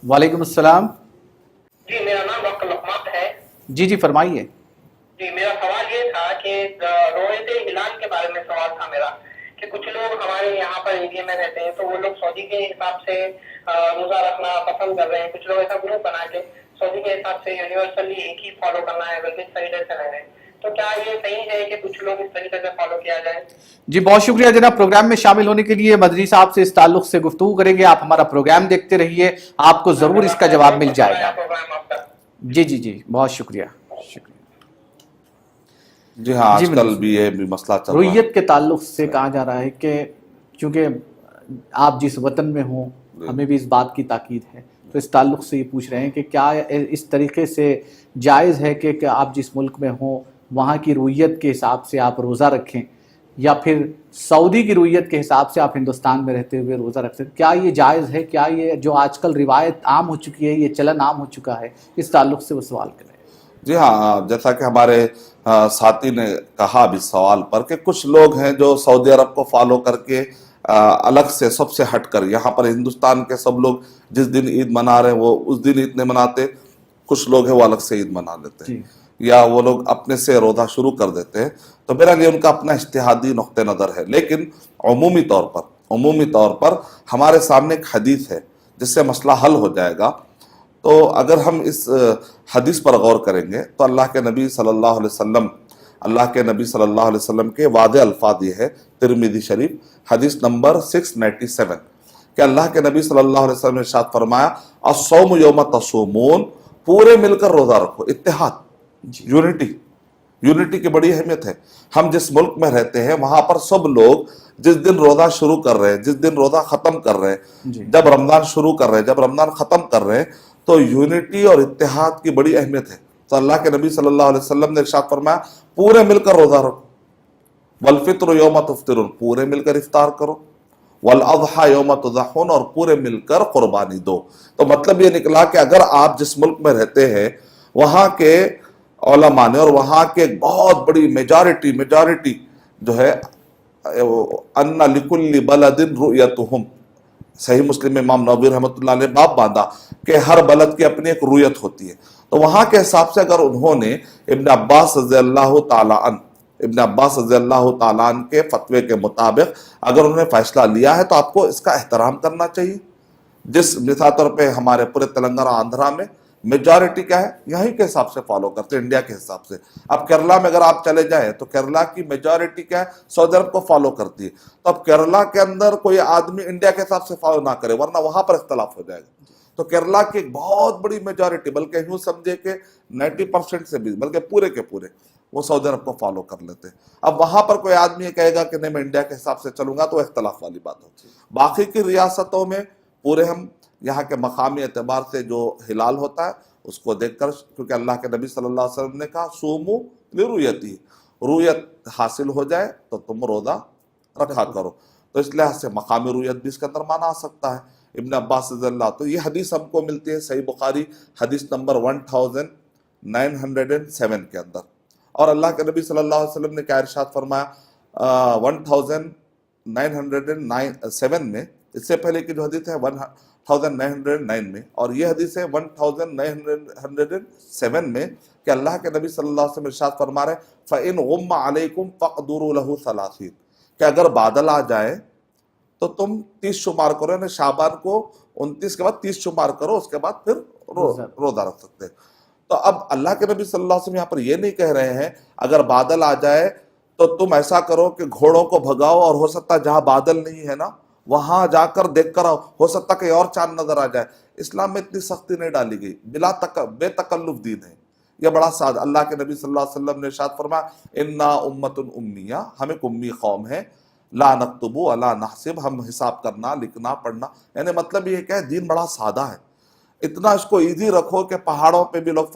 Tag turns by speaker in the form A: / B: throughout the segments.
A: वालेकुम अस्सलाम।
B: जी, मेरा नाम डॉक्टर लकमान है।
A: जी जी फरमाइए।
B: जी, मेरा सवाल ये था कि रोयत हिलाल के बारे में सवाल था मेरा, कि कुछ लोग हमारे यहाँ पर एरिया में रहते हैं, तो वो लोग सऊदी के हिसाब से रोजा रखना पसंद कर रहे हैं। कुछ लोग ऐसा ग्रुप बना के सऊदी के हिसाब से यूनिवर्सली एक ही फॉलो करना है, बल्कि इस तरीके से रह रहे हैं। तो क्या ये सही है कि कुछ लोग इस तरीके से फॉलो किया जाए?
A: जी बहुत शुक्रिया जनाब प्रोग्राम में शामिल होने के लिए। मदनी साहब से इस ताल्लुक से गुफ्तगू करेंगे। आप हमारा प्रोग्राम देखते रहिए, आपको जरूर इसका जवाब मिल जाएगा।
B: प्रोग्राम आपका।
A: जी जी जी बहुत शुक्रिया। शुक्रिया।
C: जी हाँ,
A: जी
C: आजकल
A: बिल्कुल।
C: भी ये भी मसला चल रहा है।
A: रुइयत के ताल्लुक से कहा जा रहा है कि चूंकि आप जिस वतन में हो, हमें भी इस बात की ताकीद है, तो इस ताल्लुक से ये पूछ रहे हैं कि क्या इस तरीके से जायज़ है कि आप जिस मुल्क में हो वहाँ की रुइयत के हिसाब से आप रोज़ा रखें, या फिर सऊदी की रुइयत के हिसाब से आप हिंदुस्तान में रहते हुए रोज़ा रख सकते? क्या ये जायज़ है? क्या ये जो आजकल रिवायत आम हो चुकी है, ये चलन आम हो चुका है? इस ताल्लुक से वो सवाल कर रहे हैं।
C: जी हाँ, जैसा कि हमारे साथी ने कहा अभी सवाल पर कि कुछ लोग हैं जो सऊदी अरब को फॉलो करके अलग से सबसे हटकर, यहाँ पर हिंदुस्तान के सब लोग जिस दिन ईद मना रहे हैं वो उस दिन ईद नहीं मनाते, कुछ लोग हैं वो अलग से ईद मना लेते हैं, या वो लोग अपने से रोज़ा शुरू कर देते हैं। तो मेरा लिए उनका अपना इज्तिहादी नुक्ते नज़र है, लेकिन उमूमी तौर पर हमारे सामने एक हदीस है जिससे मसला हल हो जाएगा। तो अगर हम इस हदीस पर गौर करेंगे तो अल्लाह के नबी सल्लल्लाहु अलैहि वसल्लम के वादे अल्फाज ये है, तिरमिज़ी शरीफ हदीस नंबर 697, कि अल्लाह के नबी सल्लल्लाहु अलैहि वसल्लम ने इरशाद फरमाया, अस्सौमु यौम तसूमून, पूरे मिलकर रोज़ा रखो। इत्तेहाद, यूनिटी की बड़ी अहमियत है। हम जिस मुल्क में रहते हैं वहां पर सब लोग जिस दिन रोजा शुरू कर रहे हैं, जिस दिन रोजा खत्म कर रहे हैं, जब रमजान शुरू कर रहे हैं, जब रमजान खत्म कर रहे हैं, तो यूनिटी और इत्तेहाद की बड़ी अहमियत है। तो अल्लाह के नबी सल्लल्लाहु अलैहि वसल्लम ने इरशाद फरमाया, पूरे मिलकर रोजा रखो। वल फित्र यौम तुफ्तिरून, पूरे मिलकर इफ्तार करो। वल अज़हा यौम तुज़हून, और पूरे मिलकर कुर्बानी दो। तो मतलब ये निकला कि अगर आप जिस मुल्क में रहते हैं वहां के उलमा ने और वहाँ के बहुत बड़ी मेजॉरिटी जो है, अन्ना लिकुल्ली बलदिन रुयतुहुम, सही मुस्लिम में इमाम नबवी रहमतुल्लाह ने बाब बांधा कि हर बलद की अपनी एक रुयत होती है। तो वहाँ के हिसाब से अगर उन्होंने इब्न अब्बास रज़ियल्लाहु ताला अन के फतवे के मुताबिक अगर उन्होंने फैसला लिया है तो आपको इसका एहतराम करना चाहिए। जिस मिसाल तौर पे हमारे पूरे तेलंगाना आंध्रा में मेजॉरिटी क्या है, यहीं के हिसाब से फॉलो करते हैं, इंडिया के हिसाब से। अब केरला में अगर आप चले जाएं तो केरला की मेजॉरिटी क्या है, सऊदी अरब को फॉलो करती है। तो अब केरला के अंदर कोई आदमी इंडिया के हिसाब से फॉलो ना करे, वरना वहां पर इख्तलाफ हो जाएगा। तो केरला की एक बहुत बड़ी मेजॉरिटी, बल्कि यूं समझे कि 90% से भी, बल्कि पूरे के पूरे वो सऊदी अरब को फॉलो कर लेते हैं। अब वहां पर कोई आदमी ये कहेगा कि नहीं मैं इंडिया के हिसाब से चलूंगा, तो इख्तलाफ वाली बात होती है। बाकी की रियासतों में पूरे हम यहाँ के मकामी एतबार से जो हिलाल होता है उसको देखकर, क्योंकि अल्लाह के नबी सल्लल्लाहु अलैहि वसल्लम ने कहा सूमू लिरुयती, रुयत हासिल हो जाए तो तुम रोज़ा रखा करो। तो इस लिहाज से मकामी रुयत भी इसके अंदर माना आ सकता है। इब्न अब्बास रज़ियल्लाहु, तो ये हदीस हमको मिलती है सही बुखारी हदीस नंबर 1907 के अंदर। और अल्लाह के नबी सल्लल्लाहु अलैहि वसल्लम ने क्या इरशाद फरमाया 1907 में, इससे पहले की जो हदीस है 1909 में, और ये हदीस है 1907 में, कि अल्लाह के नबी सल्लल्लाहु अलैहि वसल्लम इरशाद फरमा रहे फ़इन गुम्मा अलैकुम फ़क़दुरू लहू सलासीन, कि अगर बादल आ जाए तो तुम 30 शुमार करो, यानी शाबान को 29 के बाद 30 शुमार करो, उसके बाद फिर रोजा रख सकते हैं। तो अब अल्लाह के नबी सल्लल्लाहु अलैहि वसल्लम यहाँ पर ये नहीं कह रहे हैं अगर बादल आ जाए तो तुम ऐसा करो कि घोड़ों को भगाओ, और हो सकता है जहां बादल नहीं है ना वहां जाकर देख कर आओ, हो सकता है कहीं और चांद नजर आ जाए। इस्लाम में इतनी सख्ती नहीं डाली गई, बेतकल्लुफ दीन है, यह बड़ा सादा। अल्लाह के नबी सल्लल्लाहु अलैहि वसल्लम ने इरशाद फरमाया इन्ना उम्मतुन उम्मिया, हम एक उम्मी कौम है, ला नक्तुबु अला नहसिब, हम हिसाब करना लिखना पढ़ना, यानी मतलब ये क्या है, दीन बड़ा सादा है। इतना इसको ईजी रखो कि पहाड़ों पे भी लोग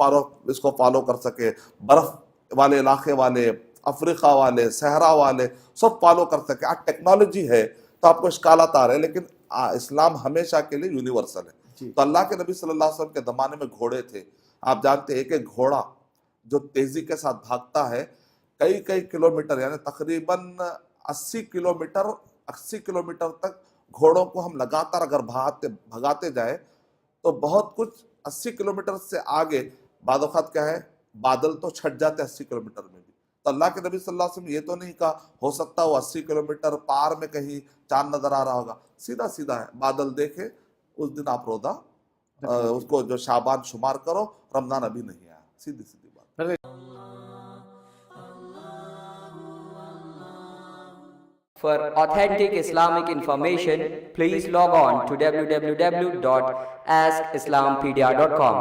C: इसको फॉलो कर सके, बर्फ वाले इलाके वाले, अफ्रीका वाले, सहरा वाले सब फॉलो कर सके। आज टेक्नोलॉजी है तो आपको इश्कालात आ रहे हैं, लेकिन इस्लाम हमेशा के लिए यूनिवर्सल है। तो अल्लाह के नबी सल्लल्लाहु अलैहि वसल्लम के ज़माने में घोड़े थे, आप जानते हैं एक एक घोड़ा जो तेजी के साथ भागता है कई कई किलोमीटर, यानी तकरीबन 80 किलोमीटर तक घोड़ों को हम लगातार अगर भगाते जाए تو بہت کچھ 80 کلومیٹر سے آگے بعض اوقات کیا ہے بادل تو چھٹ جاتے 80 کلومیٹر میں بھی. تو اللہ کے نبی صلی اللہ علیہ وسلم یہ تو نہیں کہا ہو سکتا وہ 80 کلومیٹر پار میں کہیں چاند نظر آ رہا ہوگا. سیدھا سیدھا ہے بادل دیکھے اس دن آپ روزہ اس کو جو شعبان شمار کرو, رمضان ابھی نہیں آیا. سیدھی سیدھی بات.
D: For authentic Islamic information, please log on to www.askislampedia.com.